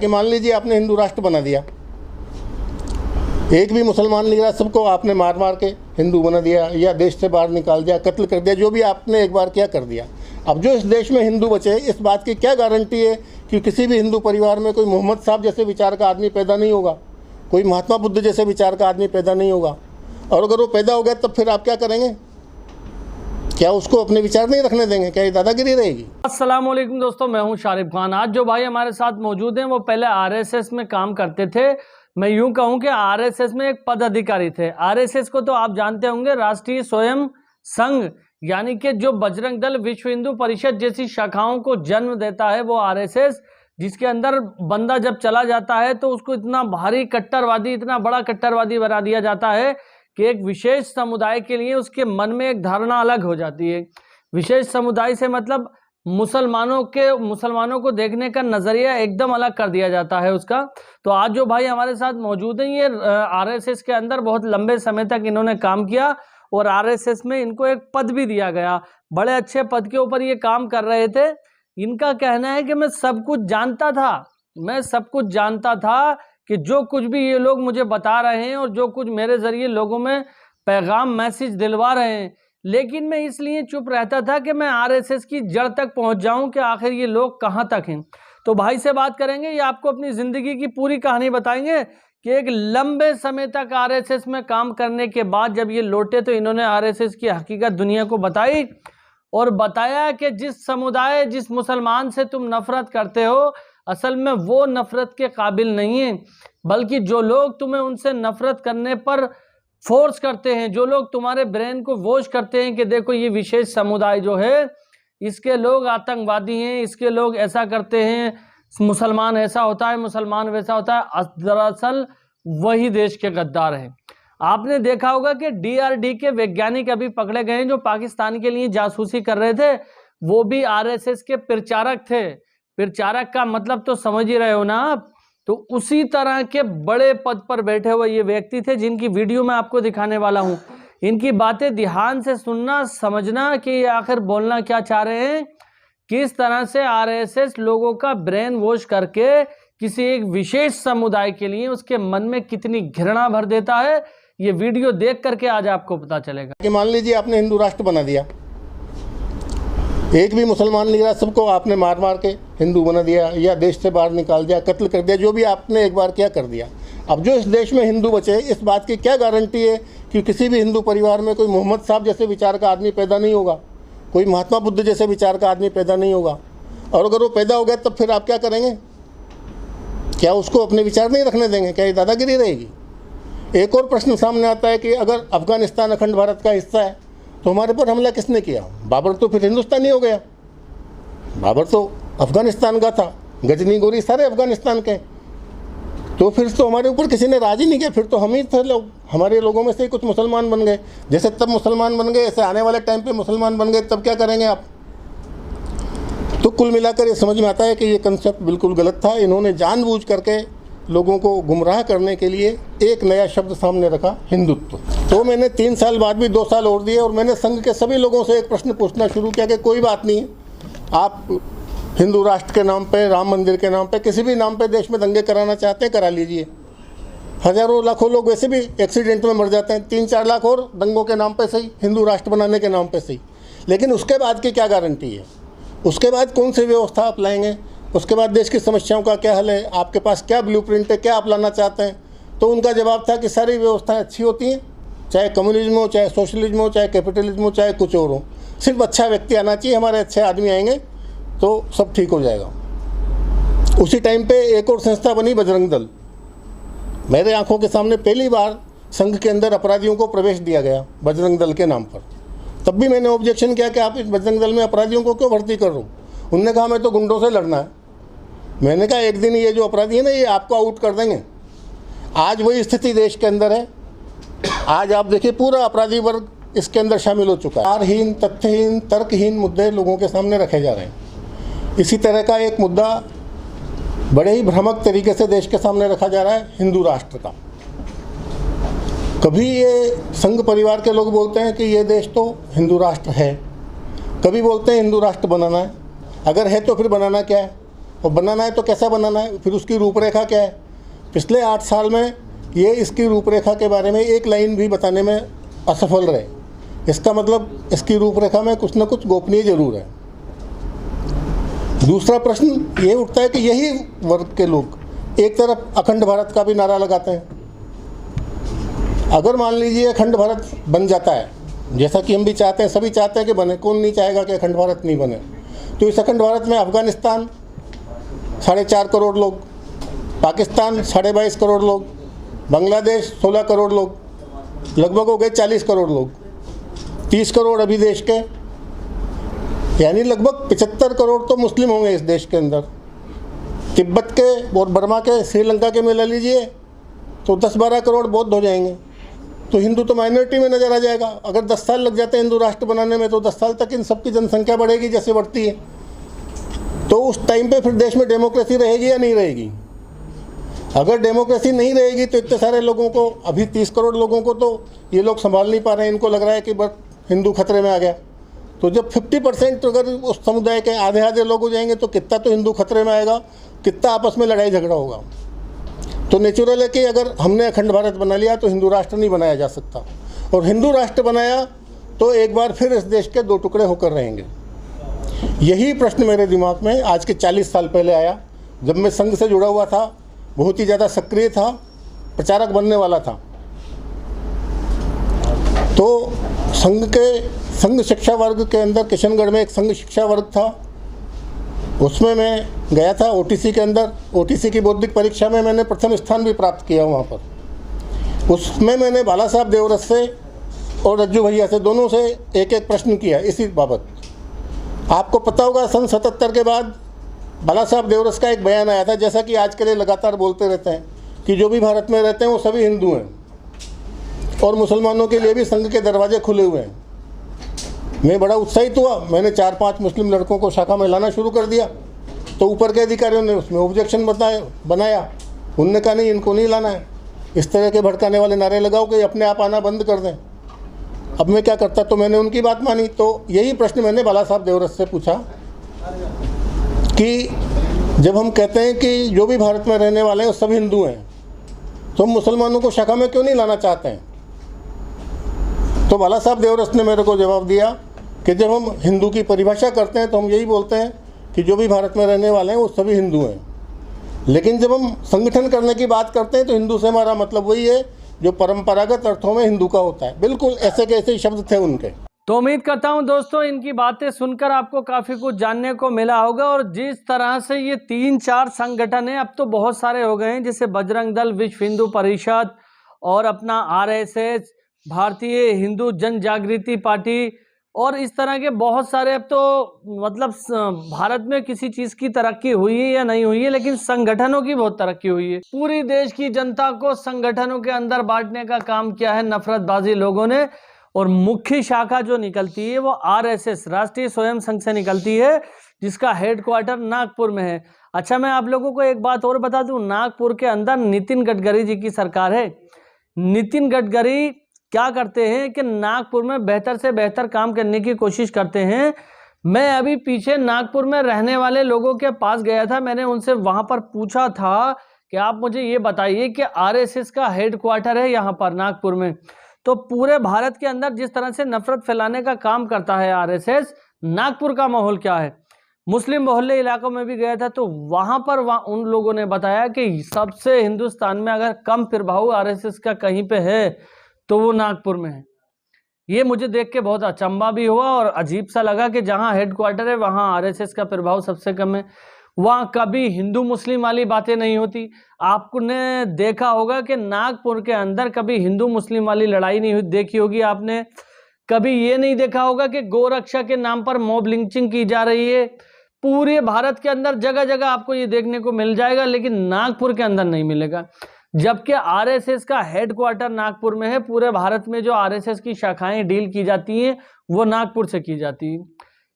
कि मान लीजिए आपने हिंदू राष्ट्र बना दिया, एक भी मुसलमान नहीं रहा, सबको आपने मार मार के हिंदू बना दिया या देश से बाहर निकाल दिया, कत्ल कर दिया, जो भी आपने एक बार किया कर दिया। अब जो इस देश में हिंदू बचे, इस बात की क्या गारंटी है कि किसी भी हिंदू परिवार में कोई मोहम्मद साहब जैसे विचार का आदमी पैदा नहीं होगा, कोई महात्मा बुद्ध जैसे विचार का आदमी पैदा नहीं होगा? और अगर वो पैदा हो गया तब फिर आप क्या करेंगे? क्या उसको अपने विचार नहीं रखने देंगे? क्या ये दादागिरी रहेगी? अस्सलाम वालेकुम दोस्तों, मैं हूं शारिफ खान। आज जो भाई हमारे साथ मौजूद हैं वो पहले आरएसएस में काम करते थे। मैं यूं कहूं कि आरएसएस में एक पदाधिकारी थे। आरएसएस को तो आप जानते होंगे, राष्ट्रीय स्वयं संघ, यानी कि जो बजरंग दल, विश्व हिंदू परिषद जैसी शाखाओं को जन्म देता है वो आरएसएस, जिसके अंदर बंदा जब चला जाता है तो उसको इतना भारी कट्टरवादी, इतना बड़ा कट्टरवादी बना दिया जाता है कि एक विशेष समुदाय के लिए उसके मन में एक धारणा अलग हो जाती है। विशेष समुदाय से मतलब मुसलमानों को देखने का नजरिया एकदम अलग कर दिया जाता है उसका। तो आज जो भाई हमारे साथ मौजूद हैं, ये आरएसएस के अंदर बहुत लंबे समय तक इन्होंने काम किया और आरएसएस में इनको एक पद भी दिया गया। बड़े अच्छे पद के ऊपर ये काम कर रहे थे। इनका कहना है कि मैं सब कुछ जानता था कि जो कुछ भी ये लोग मुझे बता रहे हैं और जो कुछ मेरे जरिए लोगों में पैगाम, मैसेज दिलवा रहे हैं, लेकिन मैं इसलिए चुप रहता था कि मैं आरएसएस की जड़ तक पहुंच जाऊं कि आखिर ये लोग कहां तक हैं। तो भाई से बात करेंगे, ये आपको अपनी ज़िंदगी की पूरी कहानी बताएंगे कि एक लंबे समय तक आरएसएस में काम करने के बाद जब ये लौटे तो इन्होंने आरएसएस की हकीकत दुनिया को बताई और बताया कि जिस समुदाय, जिस मुसलमान से तुम नफरत करते हो, असल में वो नफरत के काबिल नहीं है, बल्कि जो लोग तुम्हें उनसे नफरत करने पर फोर्स करते हैं, जो लोग तुम्हारे ब्रेन को वॉश करते हैं कि देखो ये विशेष समुदाय जो है, इसके लोग आतंकवादी हैं, इसके लोग ऐसा करते हैं, मुसलमान ऐसा होता है, मुसलमान वैसा होता है, दरअसल वही देश के गद्दार हैं। आपने देखा होगा कि डीआरडी के वैज्ञानिक अभी पकड़े गए हैं जो पाकिस्तान के लिए जासूसी कर रहे थे, वो भी आरएसएस के प्रचारक थे। प्रचारक का मतलब तो समझ ही रहे हो ना आप। तो उसी तरह के बड़े पद पर बैठे हुए ये व्यक्ति थे जिनकी वीडियो मैं आपको दिखाने वाला हूं। इनकी बातें ध्यान से सुनना, समझना कि ये आखिर बोलना क्या चाह रहे हैं, किस तरह से आरएसएस लोगों का ब्रेन वॉश करके किसी एक विशेष समुदाय के लिए उसके मन में कितनी घृणा भर देता है। ये वीडियो देख करके आज आपको पता चलेगा। कि मान लीजिए आपने हिंदू राष्ट्र बना दिया, एक भी मुसलमान नहीं रहा, सबको आपने मार मार के हिंदू बना दिया या देश से बाहर निकाल दिया, कत्ल कर दिया, जो भी आपने एक बार किया कर दिया। अब जो इस देश में हिंदू बचे, इस बात की क्या गारंटी है कि किसी भी हिंदू परिवार में कोई मोहम्मद साहब जैसे विचार का आदमी पैदा नहीं होगा, कोई महात्मा बुद्ध जैसे विचार का आदमी पैदा नहीं होगा? और अगर वो पैदा हो गया तब फिर आप क्या करेंगे? क्या उसको अपने विचार नहीं रखने देंगे? क्या ये दादागिरी रहेगी? एक और प्रश्न सामने आता है कि अगर अफगानिस्तान अखंड भारत का हिस्सा है तो हमारे पर हमला किसने किया? बाबर तो फिर हिंदुस्तानी हो गया। बाबर तो अफगानिस्तान का था, गजनी गोरी सारे अफगानिस्तान के। तो फिर तो हमारे ऊपर किसी ने राज ही नहीं किया, फिर तो हम ही थे लोग, हमारे लोगों में से ही कुछ मुसलमान बन गए। जैसे तब मुसलमान बन गए, ऐसे आने वाले टाइम पे मुसलमान बन गए, तब क्या करेंगे आप? तो कुल मिलाकर ये समझ में आता है कि ये कंसेप्ट बिल्कुल गलत था। इन्होंने जानबूझ करके लोगों को गुमराह करने के लिए एक नया शब्द सामने रखा, हिंदुत्व। तो मैंने 3 साल बाद भी 2 साल और दिए और मैंने संघ के सभी लोगों से एक प्रश्न पूछना शुरू किया कि कोई बात नहीं, आप हिंदू राष्ट्र के नाम पे, राम मंदिर के नाम पे, किसी भी नाम पे देश में दंगे कराना चाहते हैं, करा लीजिए। हज़ारों लाखों लोग वैसे भी एक्सीडेंट में मर जाते हैं, 3-4 लाख और दंगों के नाम पे सही, हिंदू राष्ट्र बनाने के नाम पे सही। लेकिन उसके बाद की क्या गारंटी है? उसके बाद कौन सी व्यवस्था आप लाएंगे? उसके बाद देश की समस्याओं का क्या हल है? आपके पास क्या ब्लूप्रिंट है? क्या आप लाना चाहते हैं? तो उनका जवाब था कि सारी व्यवस्थाएं अच्छी होती हैं, चाहे कम्युनिज्म हो, चाहे सोशलिज्म हो, चाहे कैपिटलिज्म हो, चाहे कुछ और हो, सिर्फ अच्छा व्यक्ति आना चाहिए, हमारे अच्छे आदमी आएंगे तो सब ठीक हो जाएगा। उसी टाइम पे एक और संस्था बनी, बजरंग दल। मेरे आंखों के सामने पहली बार संघ के अंदर अपराधियों को प्रवेश दिया गया बजरंग दल के नाम पर। तब भी मैंने ऑब्जेक्शन किया कि आप इस बजरंग दल में अपराधियों को क्यों भर्ती कर रहे हो? उन्होंने कहा हमें तो गुंडों से लड़ना है। मैंने कहा एक दिन ये जो अपराधी है ना, ये आपको आउट कर देंगे। आज वही स्थिति देश के अंदर है। आज आप देखिए पूरा अपराधी वर्ग इसके अंदर शामिल हो चुका है। आधारहीन, तथ्यहीन, तर्कहीन मुद्दे लोगों के सामने रखे जा रहे हैं। इसी तरह का एक मुद्दा बड़े ही भ्रामक तरीके से देश के सामने रखा जा रहा है, हिंदू राष्ट्र का। कभी ये संघ परिवार के लोग बोलते हैं कि ये देश तो हिंदू राष्ट्र है, कभी बोलते हैं हिंदू राष्ट्र बनाना है। अगर है तो फिर बनाना क्या है? और बनाना है तो कैसा बनाना है, फिर उसकी रूपरेखा क्या है। पिछले 8 साल में ये इसकी रूपरेखा के बारे में एक लाइन भी बताने में असफल रहे। इसका मतलब इसकी रूपरेखा में कुछ न कुछ गोपनीय जरूर है। दूसरा प्रश्न ये उठता है कि यही वर्ग के लोग एक तरफ अखंड भारत का भी नारा लगाते हैं। अगर मान लीजिए अखंड भारत बन जाता है, जैसा कि हम भी चाहते हैं, सभी चाहते हैं कि बने, कौन नहीं चाहेगा कि अखंड भारत नहीं बने। तो इस अखंड भारत में अफगानिस्तान 4.5 करोड़ लोग, पाकिस्तान 22.5 करोड़ लोग, बांग्लादेश 16 करोड़ लोग, लगभग हो गए 40 करोड़ लोग, 30 करोड़ अभी देश के, यानी लगभग 75 करोड़ तो मुस्लिम होंगे इस देश के अंदर। तिब्बत के और बर्मा के, श्रीलंका के में ले लीजिए तो 10-12 करोड़ बौद्ध हो जाएंगे। तो हिंदू तो माइनॉरिटी में नज़र आ जाएगा। अगर 10 साल लग जाते हैं हिंदू राष्ट्र बनाने में, तो 10 साल तक इन सबकी जनसंख्या बढ़ेगी जैसे बढ़ती है। तो उस टाइम पे फिर देश में डेमोक्रेसी रहेगी या नहीं रहेगी। अगर डेमोक्रेसी नहीं रहेगी तो इतने सारे लोगों को, अभी 30 करोड़ लोगों को तो ये लोग संभाल नहीं पा रहे हैं। इनको लग रहा है कि बस हिंदू खतरे में आ गया। तो जब 50% अगर उस समुदाय के आधे लोग हो जाएंगे तो कितना तो हिंदू खतरे में आएगा, कितना आपस में लड़ाई झगड़ा होगा। तो नेचुरल है कि अगर हमने अखंड भारत बना लिया तो हिंदू राष्ट्र नहीं बनाया जा सकता, और हिंदू राष्ट्र बनाया तो एक बार फिर इस देश के 2 टुकड़े होकर रहेंगे। यही प्रश्न मेरे दिमाग में आज के 40 साल पहले आया, जब मैं संघ से जुड़ा हुआ था, बहुत ही ज़्यादा सक्रिय था, प्रचारक बनने वाला था। तो संघ शिक्षा वर्ग के अंदर किशनगढ़ में एक संघ शिक्षा वर्ग था, उसमें मैं गया था ओटीसी के अंदर। ओटीसी की बौद्धिक परीक्षा में मैंने प्रथम स्थान भी प्राप्त किया वहाँ पर। उसमें मैंने बाला साहब देवरस से और रज्जू भैया से, दोनों से एक एक प्रश्न किया इसी बाबत। आपको पता होगा सन 77 के बाद बाला साहब देवरस का एक बयान आया था, जैसा कि आज के लिए लगातार बोलते रहते हैं कि जो भी भारत में रहते हैं वो सभी हिंदू हैं और मुसलमानों के लिए भी संघ के दरवाजे खुले हुए हैं। मैं बड़ा उत्साहित हुआ, मैंने 4-5 मुस्लिम लड़कों को शाखा में लाना शुरू कर दिया। तो ऊपर के अधिकारियों ने उसमें ऑब्जेक्शन बनाया। उन्होंने कहा नहीं, इनको नहीं लाना है, इस तरह के भड़काने वाले नारे लगाओ कि अपने आप आना बंद कर दें। अब मैं क्या करता, तो मैंने उनकी बात मानी। तो यही प्रश्न मैंने बाला साहब देवरस से पूछा कि जब हम कहते हैं कि जो भी भारत में रहने वाले हैं वो सब हिंदू हैं, तो हम मुसलमानों को शाखा में क्यों नहीं लाना चाहते हैं। तो बाला साहब देवरस ने मेरे को जवाब दिया कि जब हम हिंदू की परिभाषा करते हैं तो हम यही बोलते हैं कि जो भी भारत में रहने वाले हैं वो सभी हिंदू हैं, लेकिन जब हम संगठन करने की बात करते हैं तो हिंदू से हमारा मतलब वही है जो परंपरागत अर्थों में हिंदू का होता है। बिल्कुल ऐसे के ऐसे ही शब्द थे उनके। तो उम्मीद करता हूं दोस्तों इनकी बातें सुनकर आपको काफ़ी कुछ जानने को मिला होगा। और जिस तरह से ये 3-4 संगठन हैं, अब तो बहुत सारे हो गए हैं, जैसे बजरंग दल, विश्व हिंदू परिषद और अपना RSS, भारतीय हिंदू जन जागृति पार्टी, और इस तरह के बहुत सारे। अब तो मतलब भारत में किसी चीज़ की तरक्की हुई है या नहीं हुई है, लेकिन संगठनों की बहुत तरक्की हुई है। पूरी देश की जनता को संगठनों के अंदर बांटने का काम किया है नफरतबाजी लोगों ने। और मुख्य शाखा जो निकलती है वो RSS, राष्ट्रीय स्वयं संघ से निकलती है, जिसका हेडक्वार्टर नागपुर में है। अच्छा, मैं आप लोगों को एक बात और बता दूं, नागपुर के अंदर नितिन गडकरी जी की सरकार है। नितिन गडकरी क्या करते हैं कि नागपुर में बेहतर से बेहतर काम करने की कोशिश करते हैं। मैं अभी पीछे नागपुर में रहने वाले लोगों के पास गया था, मैंने उनसे वहां पर पूछा था कि आप मुझे ये बताइए कि RSS का हेडक्वार्टर है यहाँ पर नागपुर में, तो पूरे भारत के अंदर जिस तरह से नफरत फैलाने का काम करता है RSS, नागपुर का माहौल क्या है। मुस्लिम मोहल्ले इलाकों में भी गया था, तो वहां पर उन लोगों ने बताया कि सबसे हिंदुस्तान में अगर कम प्रभाव RSS का कहीं पे है तो वो नागपुर में है। ये मुझे देख के बहुत अचंभा भी हुआ और अजीब सा लगा कि जहां हेडक्वार्टर है वहां RSS का प्रभाव सबसे कम है। वहाँ कभी हिंदू मुस्लिम वाली बातें नहीं होती। आपने देखा होगा कि नागपुर के अंदर कभी हिंदू मुस्लिम वाली लड़ाई नहीं देखी होगी आपने। कभी ये नहीं देखा होगा कि गोरक्षा के नाम पर मॉब लिंचिंग की जा रही है। पूरे भारत के अंदर जगह जगह आपको ये देखने को मिल जाएगा, लेकिन नागपुर के अंदर नहीं मिलेगा। जबकि RSS का हेडक्वार्टर नागपुर में है। पूरे भारत में जो RSS की शाखाएं डील की जाती हैं वो नागपुर से की जाती है।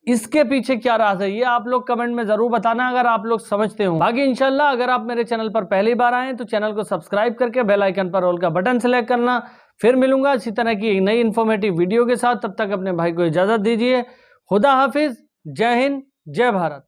इसके पीछे क्या राज है, ये आप लोग कमेंट में जरूर बताना अगर आप लोग समझते हो। बाकी इंशाल्लाह अगर आप मेरे चैनल पर पहली बार आए तो चैनल को सब्सक्राइब करके बेल आइकन पर ऑल का बटन सेलेक्ट करना। फिर मिलूंगा इसी तरह की एक नई इन्फॉर्मेटिव वीडियो के साथ। तब तक अपने भाई को इजाजत दीजिए। खुदा हाफिज, जय हिंद, जय भारत।